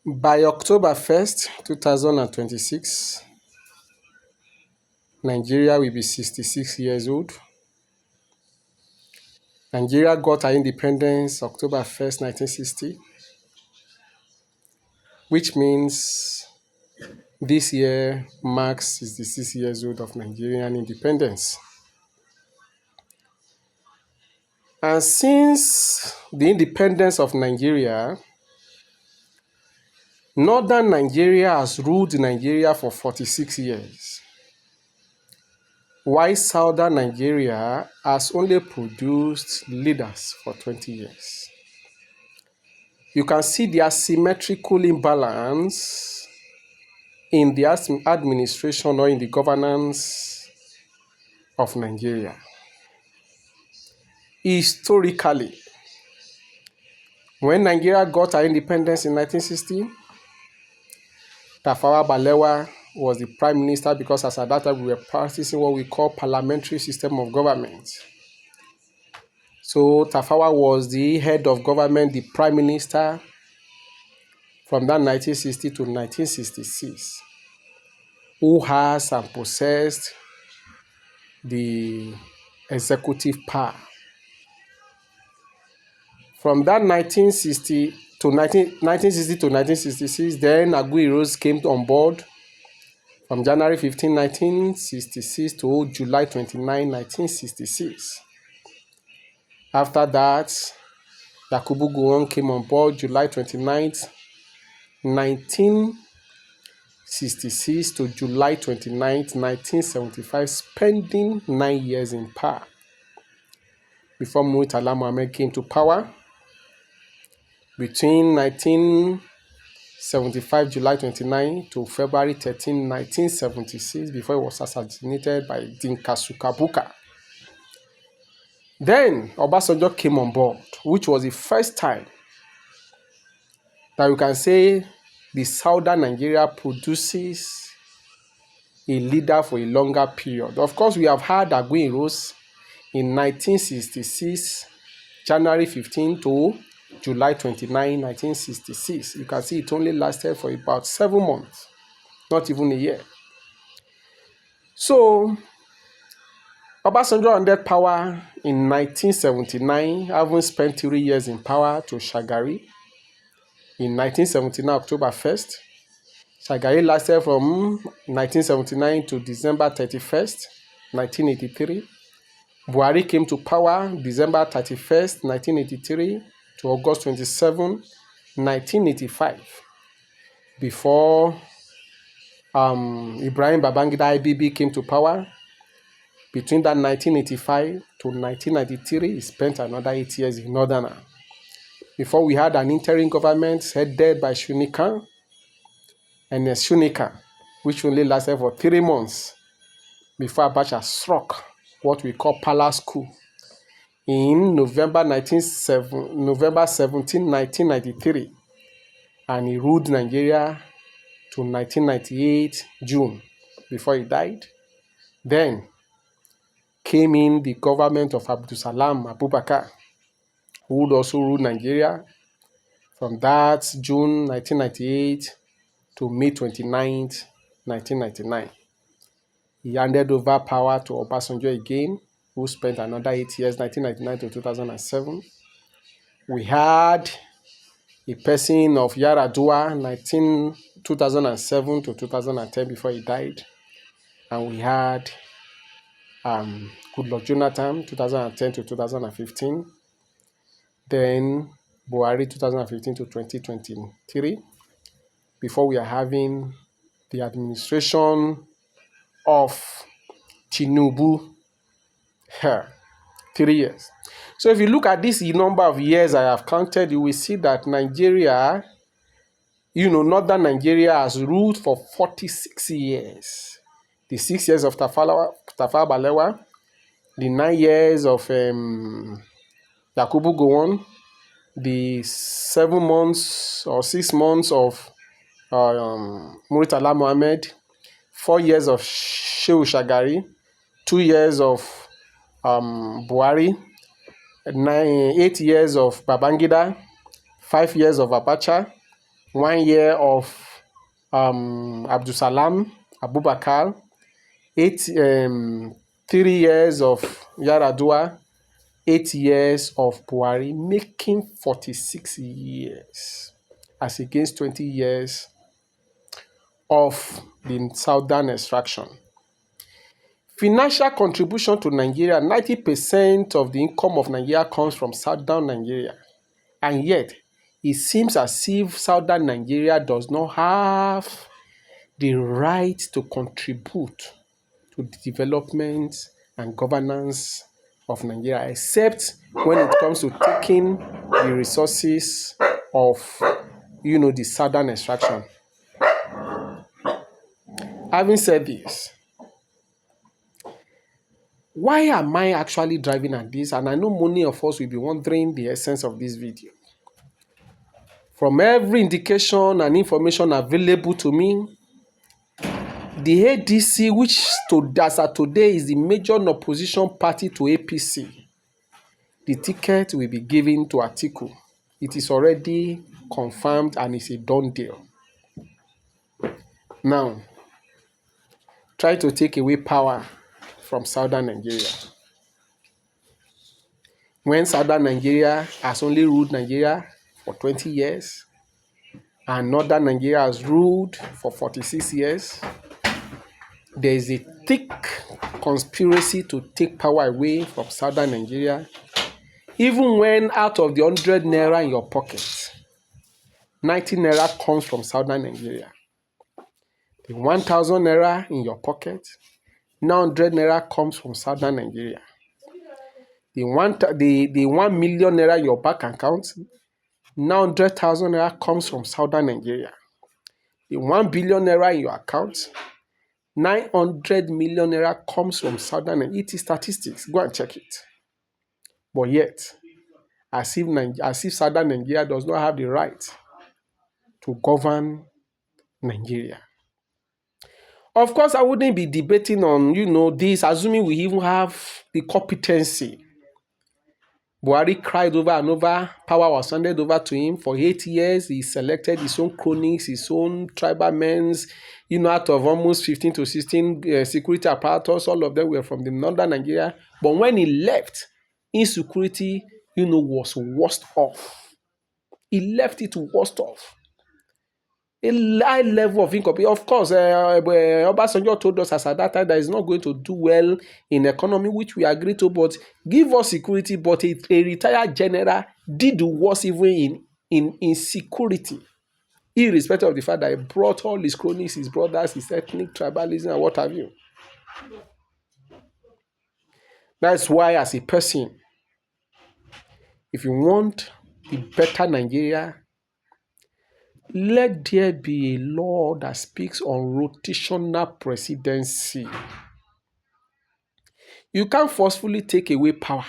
By October 1st, 2026, Nigeria will be 66 years old. Nigeria got her independence October 1st, 1960, which means this year marks 66 years old of Nigerian independence. And since the independence of Nigeria, Northern Nigeria has ruled Nigeria for 46 years, while Southern Nigeria has only produced leaders for 20 years. You can see the asymmetrical imbalance in the administration or in the governance of Nigeria. Historically, when Nigeria got her independence in 1960, Tafawa Balewa was the prime minister because as at that time we were practicing what we call parliamentary system of government. So Tafawa was the head of government, the prime minister from that 1960 to 1966, who has and possessed the executive power. From that 1960 to 1966, then Aguiyi-Ironsi came on board from January 15, 1966 to July 29, 1966. After that, Yakubu Gowon came on board July 29, 1966 to July 29, 1975, spending 9 years in power before Murtala Mohammed came to power between 1975 July 29 to February 13, 1976, before he was assassinated by Dinkasuka Buka. Then Obasanjo came on board, which was the first time that you can say the Southern Nigeria produces a leader for a longer period. Of course, we have had Aguiyi-Ironsi in 1966, January 15 to July 29, 1966. You can see it only lasted for about 7 months, not even a year. So, Obasanjo ended power in 1979, having spent 3 years in power, to Shagari in 1979, October 1st. Shagari lasted from 1979 to December 31st, 1983. Buhari came to power December 31st, 1983 to August 27, 1985. Before Ibrahim Babangida IBB came to power, between that 1985 to 1993, he spent another 8 years in Northern. Before we had an interim government headed by Shunika, and Shunika, which only lasted for 3 months before Abacha struck what we call Palace Coup in November 17, 1993, and he ruled Nigeria to 1998 June before he died. Then came in the government of Abdulsalam Abubakar, who would also rule Nigeria from that June 1998 to May 29th, 1999. He handed over power to Obasanjo again, who spent another 8 years, 1999 to 2007. We had a person of Yaradua, 2007 to 2010 before he died. And we had Goodluck Jonathan, 2010 to 2015. Then Buhari, 2015 to 2023. Before we are having the administration of Tinubu, 3 years. So if you look at this number of years I have counted, you will see that Nigeria, Northern Nigeria has ruled for 46 years. The 6 years of Tafawa Balewa, the 9 years of Yakubu Gowon, the 7 months or 6 months of Murtala Mohammed, 4 years of Shehu Shagari, 2 years of Buhari, 8 years of Babangida, 5 years of Abacha, 1 year of Abdul Salam Abubakar, 3 years of Yaradua, 8 years of Buhari, making 46 years as against 20 years of the southern extraction. Financial contribution to Nigeria, 90% of the income of Nigeria comes from southern Nigeria. And yet, it seems as if southern Nigeria does not have the right to contribute to the development and governance of Nigeria, except when it comes to taking the resources of, the southern extraction. Having said this, why am I actually driving at this? And I know many of us will be wondering the essence of this video. From every indication and information available to me, the ADC, which as of today is the major opposition party to APC, the ticket will be given to Atiku. It is already confirmed and it's a done deal. Now, try to take away power from southern Nigeria. When southern Nigeria has only ruled Nigeria for 20 years, and northern Nigeria has ruled for 46 years, there is a thick conspiracy to take power away from southern Nigeria. Even when out of the 100 naira in your pocket, 90 naira comes from southern Nigeria. The 1,000 naira in your pocket, 900 naira comes from southern Nigeria. The 1 million naira in your bank account, 900,000 naira comes from southern Nigeria. The 1 billion naira in your account, 900 million naira comes from southern Nigeria. It is statistics. Go and check it. But yet, as if southern Nigeria does not have the right to govern Nigeria. Of course, I wouldn't be debating on, this, assuming we even have the competency. Buhari cried over and over, power was handed over to him. For 8 years, he selected his own cronies, his own tribal men, out of almost 15 to 16 security apparatus, all of them were from the northern Nigeria. But when he left, insecurity, was worst off. He left it worst off. A high level of income. Of course, Obasanjo told us as at that time that he's not going to do well in economy, which we agree to, but give us security. But a retired general did worse even in security, irrespective of the fact that he brought all his cronies, his brothers, his ethnic tribalism, and what have you. That's why, as a person, if you want a better Nigeria, let there be a law that speaks on rotational presidency. You can't forcefully take away power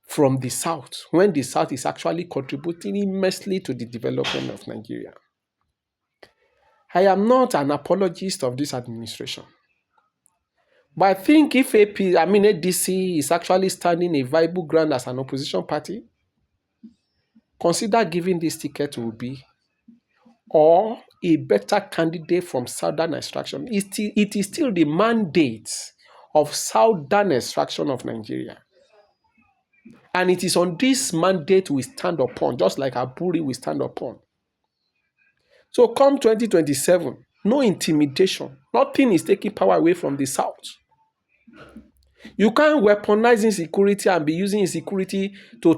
from the South when the South is actually contributing immensely to the development of Nigeria. I am not an apologist of this administration. But I think if ADC is actually standing a viable ground as an opposition party, consider giving this ticket to Obi or a better candidate from southern extraction. It is still the mandate of southern extraction of Nigeria. And it is on this mandate we stand upon, just like Aburi we stand upon. So come 2027, no intimidation. Nothing is taking power away from the South. You can't weaponize insecurity and be using insecurity to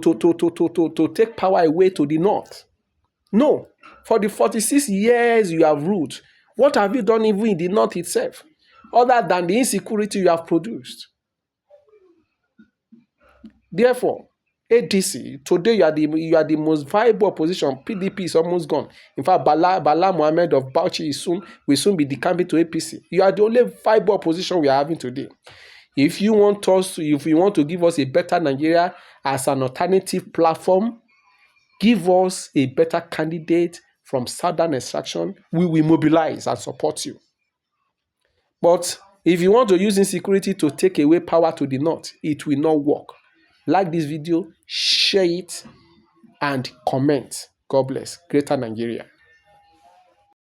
take power away to the North. No. For the 46 years you have ruled, what have you done even in the North itself, other than the insecurity you have produced? Therefore, ADC, today you are the most viable opposition. PDP is almost gone. In fact, Bala Mohammed of Bauchi will soon be decamping to APC. You are the only viable opposition we are having today. If you want to give us a better Nigeria as an alternative platform, give us a better candidate from southern extraction. We will mobilize and support you. But if you want to use insecurity to take away power to the North, it will not work. Like this video, share it, and comment. God bless. Greater Nigeria.